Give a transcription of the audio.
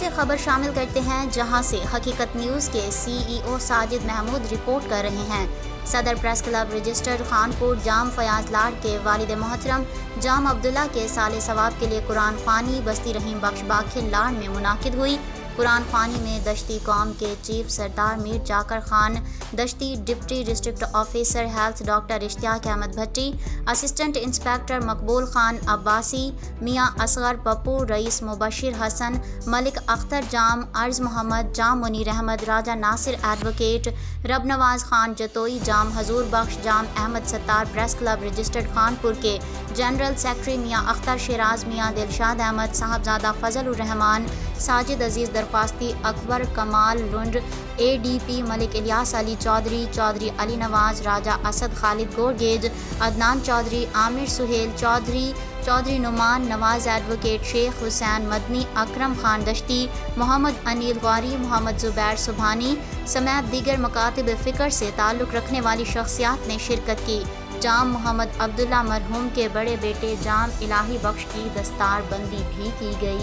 سے خبر شامل کرتے ہیں، جہاں سے حقیقت نیوز کے CEO ساجد محمود رپورٹ کر رہے ہیں۔ صدر پریس کلب رجسٹرڈ خانپور جام فیاض لاڈ کے والد محترم جام عبداللہ کے سال ثواب کے لیے قرآن خوانی بستی رحیم بخش باکھل لاڈ میں منعقد ہوئی۔ قرآن خوانی میں دشتی قوم کے chief Sardar Mir Jakhar Khan Dashti, deputy district officer health doctor Ishtiaq Ahmed Bhatti, assistant inspector Maqbool Khan Abbasi, Mian Asghar Pappu, Rais Mubashir Hassan, Malik Akhtar Jam, ارز Muhammad Jam, Munir Ahmed, Raja Nasir advocate, Rab Nawaz Khan Jatoi Jam, Huzoor Bakhsh Jam, Ahmed Sattar press club registered Khanpur کے جنرل سیکرٹری میاں اختر شیراز، میاں دلشاد احمد، صاحبزادہ فضل الرحمان، ساجد عزیز درخواستی، اکبر کمال لنڈ، ADP ملک الیاس علی چودھری، چودھری علی نواز، راجہ اسد خالد گورگیج، عدنان چودھری، عامر سہیل چودھری، چودھری نعمان نواز ایڈوکیٹ، شیخ حسین مدنی، اکرم خان دشتی، محمد انیل غوری، محمد زبیر سبحانی سمیت دیگر مکاتب فکر سے تعلق رکھنے والی شخصیات نے شرکت کی۔ جام محمد عبداللہ مرحوم کے بڑے بیٹے جام الہی بخش کی دستار بندی بھی کی گئی۔